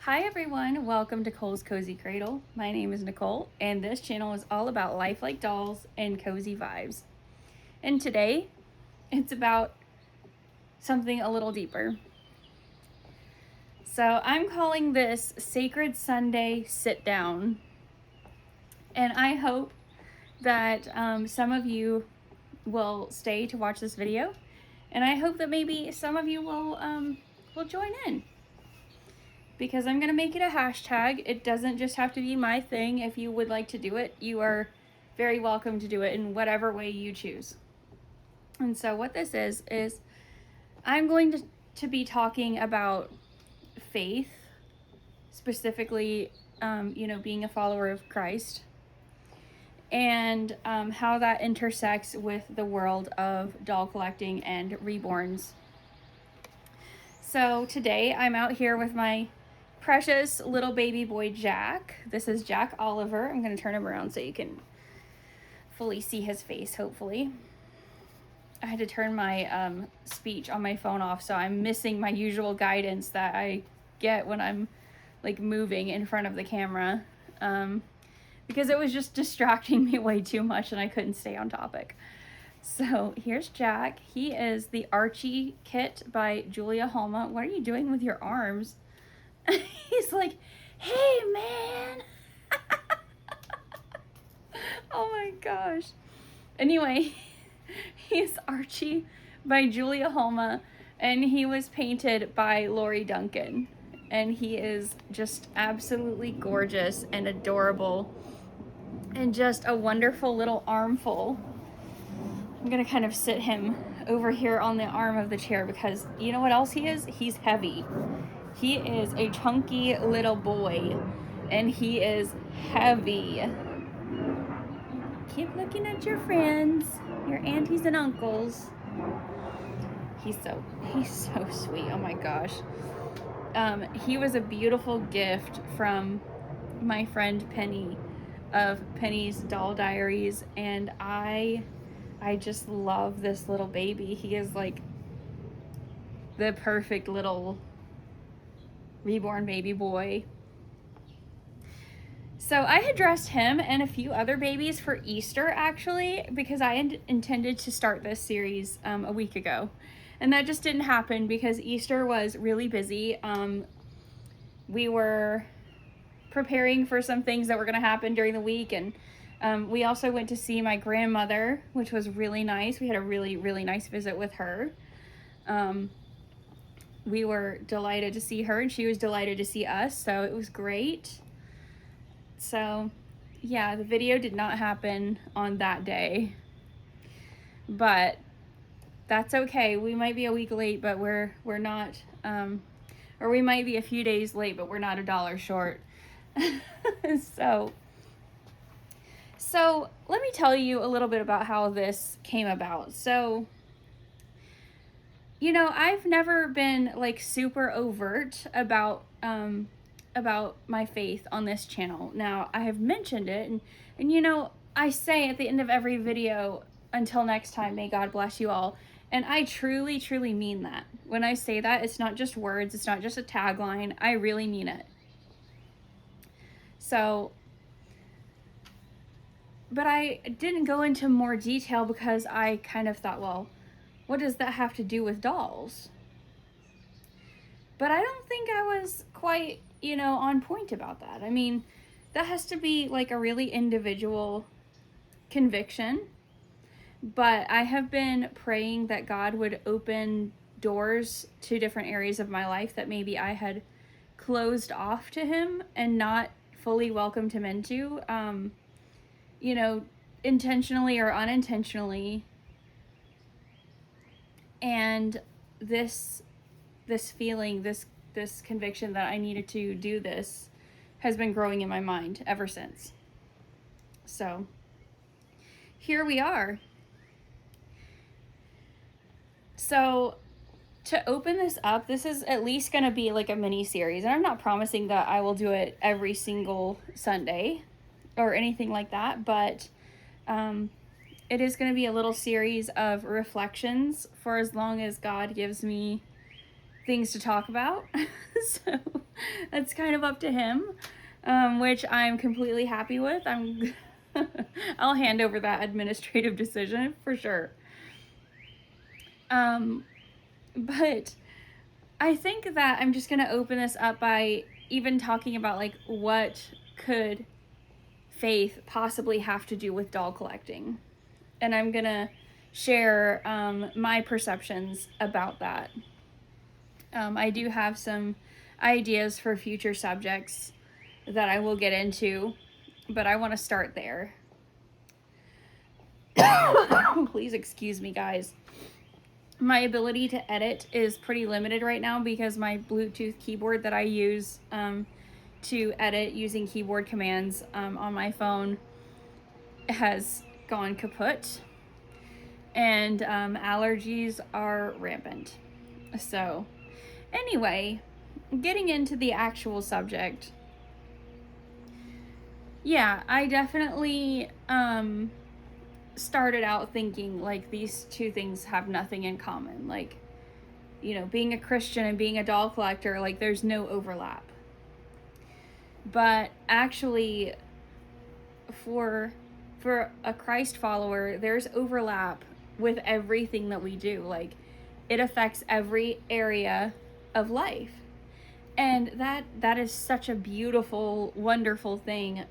Hi everyone, welcome to Cole's Cozy Cradle. My name is Nicole, and this channel is all about life like dolls and cozy vibes. And today, it's about something a little deeper. So I'm calling this Sacred Sunday Sit Down. And I hope that some of you will stay to watch this video. And I hope that maybe some of you will join in. Because I'm going to make it a hashtag. It doesn't just have to be my thing. If you would like to do it, you are very welcome to do it in whatever way you choose. And so what this is I'm going to be talking about faith, specifically, being a follower of Christ, and how that intersects with the world of doll collecting and reborns. So today I'm out here with my precious little baby boy Jack. This is Jack Oliver. I'm going to turn him around so you can fully see his face, hopefully. I had to turn my speech on my phone off, so I'm missing my usual guidance that I get when I'm like moving in front of the camera, because it was just distracting me way too much and I couldn't stay on topic. So here's Jack. He is the Archie kit by Julia Halma. What are you doing with your arms? He's like, hey man. Oh my gosh. Anyway, he's Archie by Julia Halma, and he was painted by Lori Duncan, and he is just absolutely gorgeous and adorable and just a wonderful little armful. I'm gonna kind of sit him over here on the arm of the chair because you know what else he is? He's heavy. He is a chunky little boy, and he is heavy. Keep looking at your friends, your aunties and uncles. He's so sweet. Oh my gosh. He was a beautiful gift from my friend Penny of Penny's Doll Diaries, and I just love this little baby. He is like the perfect little reborn baby boy. So I had dressed him and a few other babies for Easter, actually, because I had intended to start this series a week ago. And that just didn't happen because Easter was really busy. We were preparing for some things that were going to happen during the week, and we also went to see my grandmother, which was really nice. We had a really, really nice visit with her. We were delighted to see her, and she was delighted to see us, so it was great. So, yeah, the video did not happen on that day, but that's okay. We might be a week late, but we're not, or we might be a few days late, but we're not $1 short. So let me tell you a little bit about how this came about. So, I've never been like super overt about my faith on this channel. Now, I have mentioned it, and I say at the end of every video, until next time, may God bless you all. And I truly, truly mean that. When I say that, it's not just words, it's not just a tagline. I really mean it. So, but I didn't go into more detail because I kind of thought, well, what does that have to do with dolls? But I don't think I was quite, on point about that. I mean, that has to be like a really individual conviction. But I have been praying that God would open doors to different areas of my life that maybe I had closed off to him and not fully welcomed him into, intentionally or unintentionally. And this feeling, this conviction that I needed to do this has been growing in my mind ever since. So here we are. So to open this up, this is at least going to be like a mini series, and I'm not promising that I will do it every single Sunday or anything like that, but it is going to be a little series of reflections for as long as God gives me things to talk about. So That's kind of up to him, which I'm completely happy with. I'll hand over that administrative decision for sure. But I think that I'm just going to open this up by even talking about like what could faith possibly have to do with doll collecting. And I'm going to share my perceptions about that. I do have some ideas for future subjects that I will get into, but I want to start there. Please excuse me, guys. My ability to edit is pretty limited right now because my Bluetooth keyboard that I use to edit using keyboard commands on my phone has gone kaput, and allergies are rampant. So anyway, getting into the actual subject. Yeah, I definitely started out thinking like these two things have nothing in common. Like, you know, being a Christian and being a doll collector, like there's no overlap. But actually, for a Christ follower, there's overlap with everything that we do. Like, it affects every area of life. And that is such a beautiful, wonderful thing.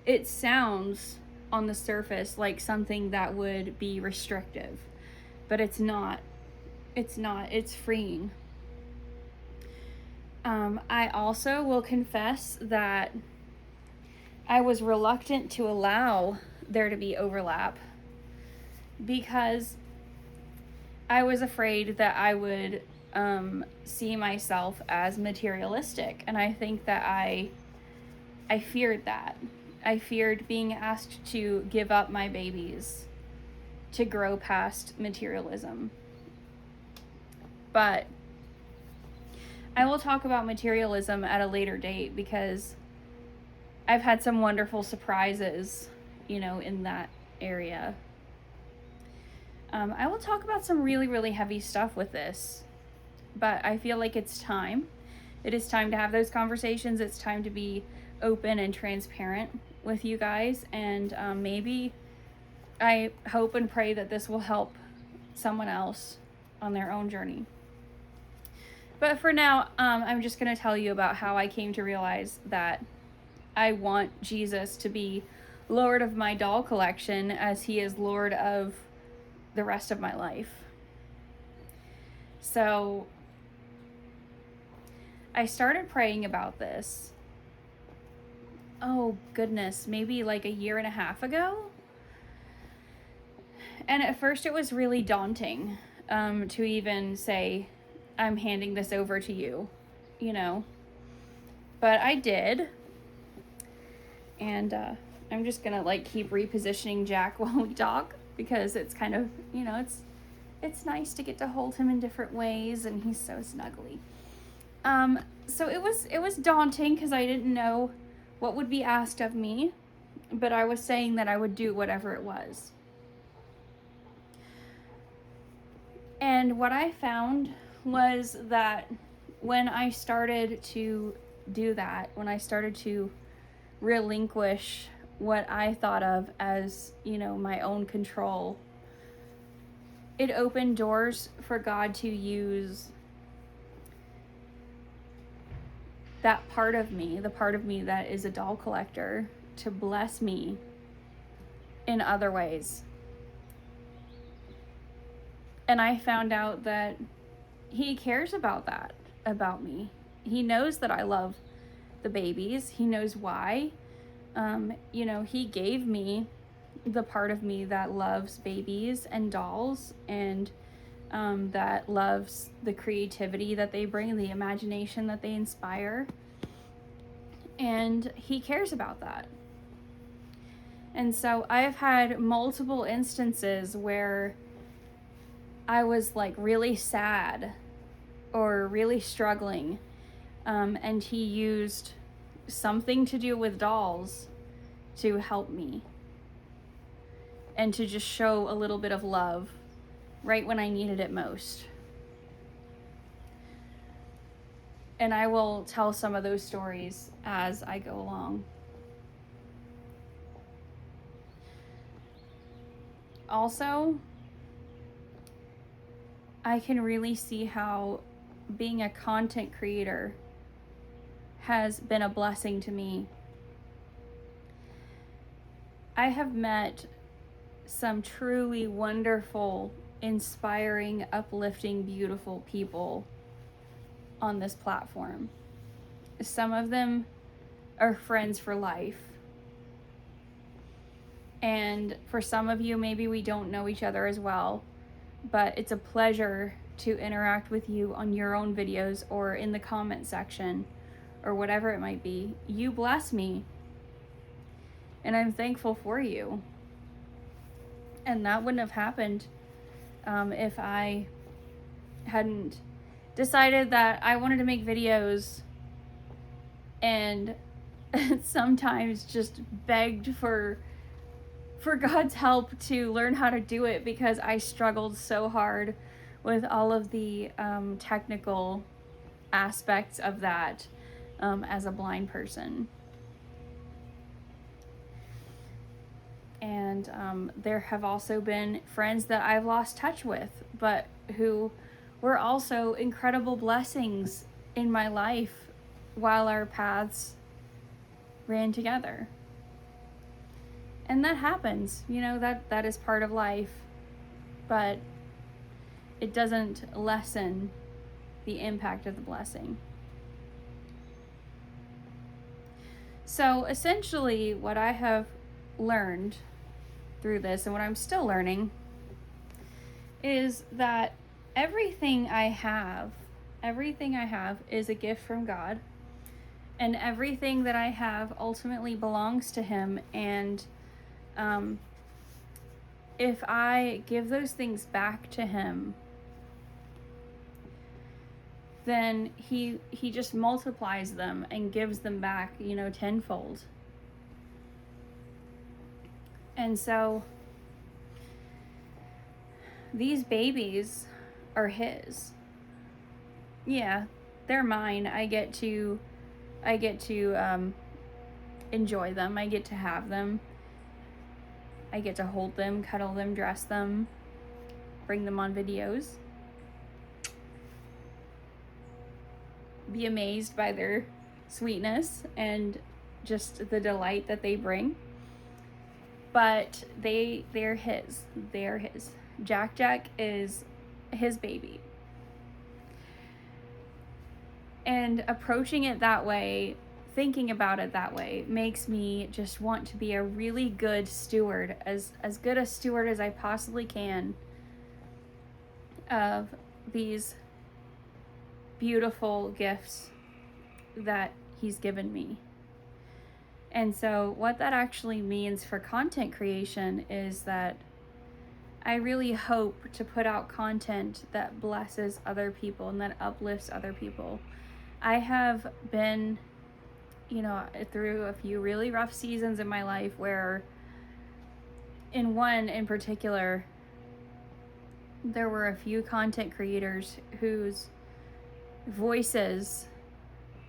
It sounds on the surface like something that would be restrictive, but it's not. It's freeing. I also will confess that I was reluctant to allow there to be overlap because I was afraid that I would see myself as materialistic, and I think that I feared that. I feared being asked to give up my babies to grow past materialism. But I will talk about materialism at a later date because I've had some wonderful surprises, you know, in that area. I will talk about some really, really heavy stuff with this, but I feel like it's time. It is time to have those conversations. It's time to be open and transparent with you guys, and maybe I hope and pray that this will help someone else on their own journey. But for now, I'm just going to tell you about how I came to realize that I want Jesus to be Lord of my doll collection as he is Lord of the rest of my life. So I started praying about this. Oh goodness, maybe like a year and a half ago. And at first it was really daunting to even say, I'm handing this over to you, you know. But I did. And I'm just gonna like keep repositioning Jack while we talk because it's kind of, you know, it's nice to get to hold him in different ways, and he's so snuggly. So it was daunting because I didn't know what would be asked of me, but I was saying that I would do whatever it was. And what I found was that when I started to do that, when I started to relinquish what I thought of as, you know, my own control, it opened doors for God to use that part of me, the part of me that is a doll collector, to bless me in other ways. And I found out that he cares about that, about me. He knows that I love the babies. He knows why. You know, he gave me the part of me that loves babies and dolls, and that loves the creativity that they bring, the imagination that they inspire. And he cares about that. And so I've had multiple instances where I was like really sad or really struggling, and he used something to do with dolls to help me and to just show a little bit of love right when I needed it most. And I will tell some of those stories as I go along. Also, I can really see how being a content creator has been a blessing to me. I have met some truly wonderful, inspiring, uplifting, beautiful people on this platform. Some of them are friends for life. And for some of you, maybe we don't know each other as well, but it's a pleasure to interact with you on your own videos or in the comment section or whatever it might be. You bless me, and I'm thankful for you. And that wouldn't have happened if I hadn't decided that I wanted to make videos and sometimes just begged for God's help to learn how to do it, because I struggled so hard with all of the technical aspects of that as a blind person. And there have also been friends that I've lost touch with, but who were also incredible blessings in my life while our paths ran together. And that happens, you know, that is part of life, but it doesn't lessen the impact of the blessing. So essentially what I have learned through this, and what I'm still learning, is that everything I have is a gift from God, and everything that I have ultimately belongs to Him. And if I give those things back to Him, then he just multiplies them and gives them back, you know, tenfold. And so these babies are His. Yeah, they're mine. I get to enjoy them. I get to have them. I get to hold them, cuddle them, dress them, bring them on videos, be amazed by their sweetness and just the delight that they bring. But they're His. They're His. Jack is His baby. And approaching it that way, thinking about it that way, makes me just want to be a really good steward, as good a steward as I possibly can, of these beautiful gifts that He's given me. And so what that actually means for content creation is that I really hope to put out content that blesses other people and that uplifts other people. I have been, you know, through a few really rough seasons in my life where, in one in particular, there were a few content creators whose voices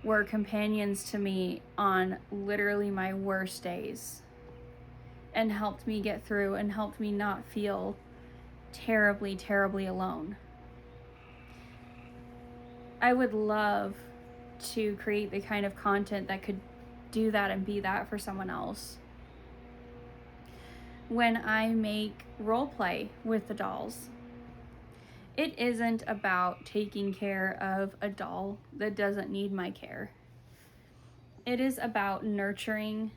were companions to me on literally my worst days, and helped me get through and helped me not feel terribly, terribly alone. I would love to create the kind of content that could do that and be that for someone else. When I make roleplay with the dolls, it isn't about taking care of a doll that doesn't need my care. It is about nurturing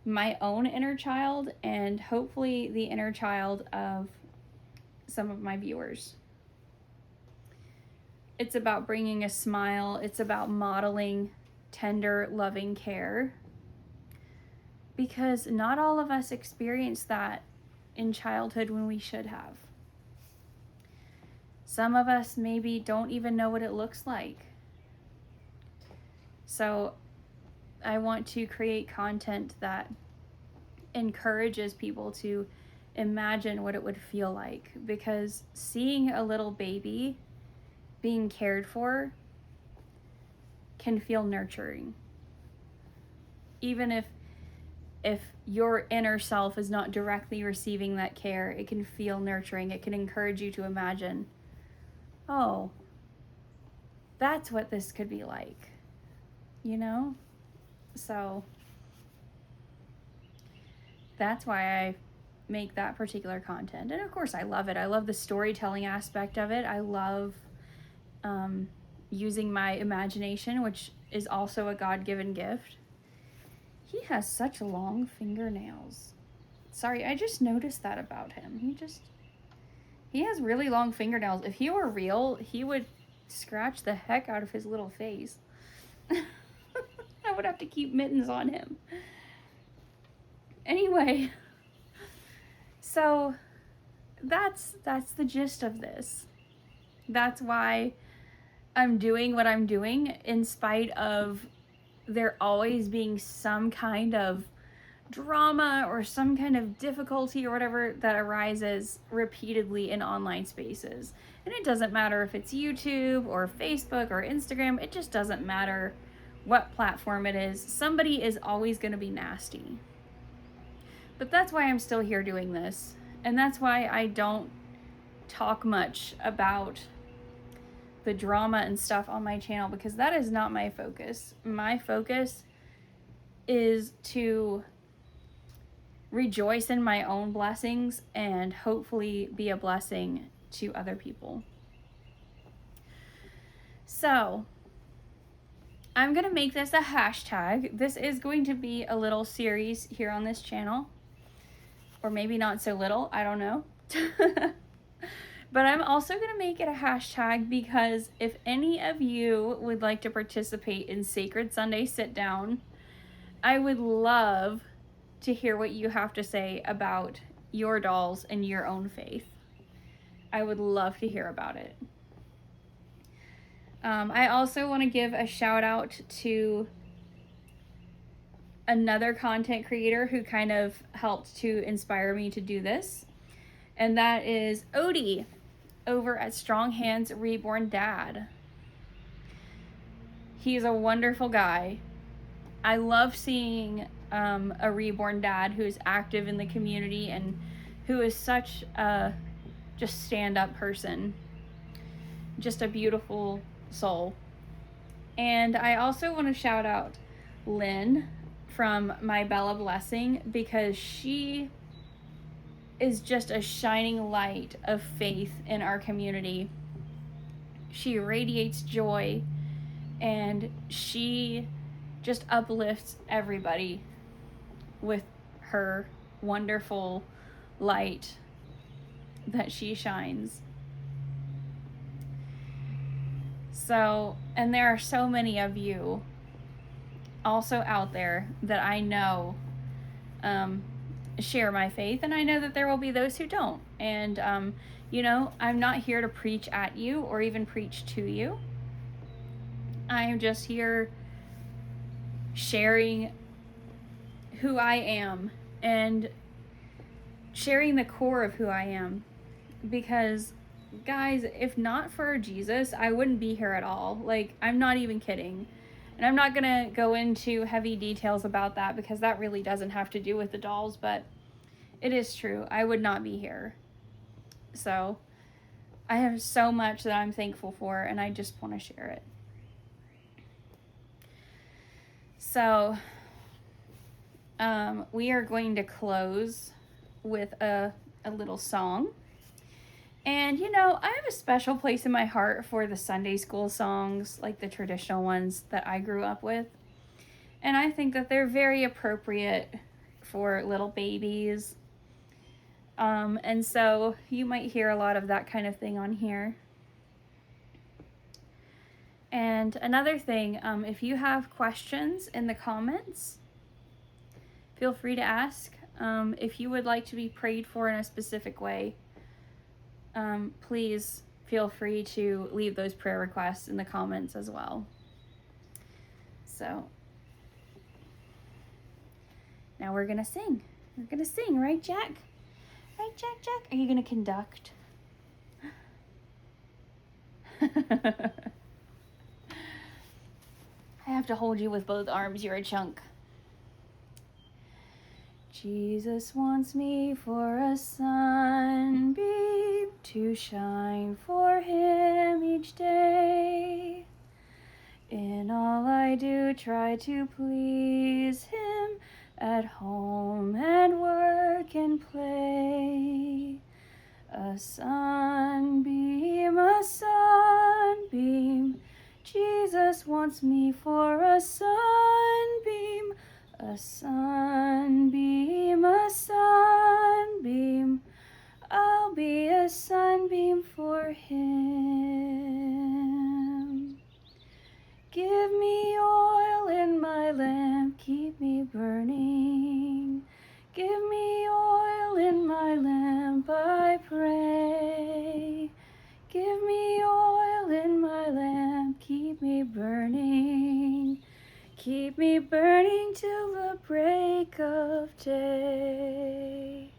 my own inner child and hopefully the inner child of some of my viewers. It's about bringing a smile. It's about modeling tender, loving care. Because not all of us experience that in childhood when we should have. Some of us maybe don't even know what it looks like. So I want to create content that encourages people to imagine what it would feel like, because seeing a little baby being cared for can feel nurturing. Even if your inner self is not directly receiving that care, it can feel nurturing. It can encourage you to imagine, oh, that's what this could be like, you know? So that's why I make that particular content. And of course, I love it. I love the storytelling aspect of it. I love using my imagination, which is also a God-given gift. He has such long fingernails. Sorry, I just noticed that about him. He has really long fingernails. If he were real, he would scratch the heck out of his little face. I would have to keep mittens on him. Anyway, so that's the gist of this. That's why I'm doing what I'm doing, in spite of there always being some kind of drama or some kind of difficulty or whatever that arises repeatedly in online spaces. And it doesn't matter if it's YouTube or Facebook or Instagram. It just doesn't matter what platform it is. Somebody is always going to be nasty. But that's why I'm still here doing this. And that's why I don't talk much about the drama and stuff on my channel, because that is not my focus. My focus is to rejoice in my own blessings and hopefully be a blessing to other people. So I'm going to make this a hashtag. This is going to be a little series here on this channel, or maybe not so little, I don't know. But I'm also going to make it a hashtag because if any of you would like to participate in Sacred Sunday Sit Down, I would love to hear what you have to say about your dolls and your own faith. I would love to hear about it. I also want to give a shout out to another content creator who kind of helped to inspire me to do this. And that is Odie over at Strong Hands Reborn Dad. He's a wonderful guy. I love seeing a reborn dad who is active in the community and who is such a just stand-up person. Just a beautiful soul. And I also want to shout out Lynn from My Bella Blessing, because she is just a shining light of faith in our community. She radiates joy and she just uplifts everybody with her wonderful light that she shines. So, and there are so many of you also out there that I know share my faith, and I know that there will be those who don't. And you know, I'm not here to preach at you or even preach to you. I am just here sharing who I am and sharing the core of who I am. Because guys, if not for Jesus, I wouldn't be here at all. Like, I'm not even kidding. And I'm not gonna go into heavy details about that because that really doesn't have to do with the dolls, but it is true. I would not be here. So I have so much that I'm thankful for, and I just want to share it. So we are going to close with a little song. And, you know, I have a special place in my heart for the Sunday school songs, like the traditional ones that I grew up with. And I think that they're very appropriate for little babies. And so you might hear a lot of that kind of thing on here. And another thing, if you have questions in the comments, feel free to ask. If you would like to be prayed for in a specific way, please feel free to leave those prayer requests in the comments as well. So now we're gonna sing. We're gonna sing, right, Jack? Right, Jack? Are you gonna conduct? I have to hold you with both arms. You're a chunk. Jesus wants me for a sunbeam to shine for him each day. In all I do, try to please him at home and work and play. A sunbeam, Jesus wants me for a sunbeam. A sunbeam, I'll be a sunbeam for him. Give me oil in my lamp, keep me burning. Give me oil in my lamp, I pray. Give me oil in my lamp, keep me burning. Keep me burning till the break of day.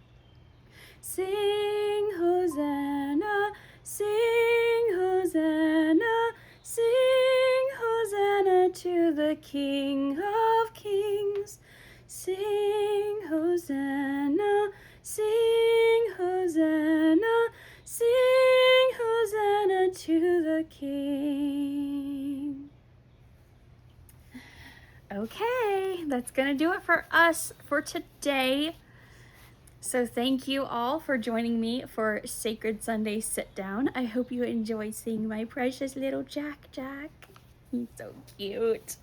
Sing Hosanna, sing Hosanna, sing Hosanna to the King of Kings. Sing Hosanna, sing Hosanna, sing Hosanna to the King. Okay, that's gonna do it for us for today. So thank you all for joining me for Sacred Sunday Sit Down. I hope you enjoy seeing my precious little Jack. He's so cute.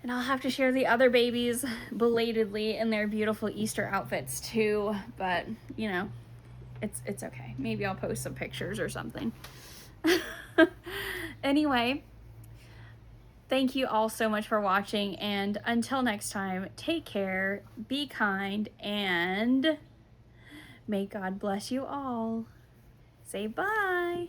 And I'll have to share the other babies belatedly in their beautiful Easter outfits too, but you know, it's okay. Maybe I'll post some pictures or something. Anyway, thank you all so much for watching, and until next time, take care, be kind, and may God bless you all. Say bye.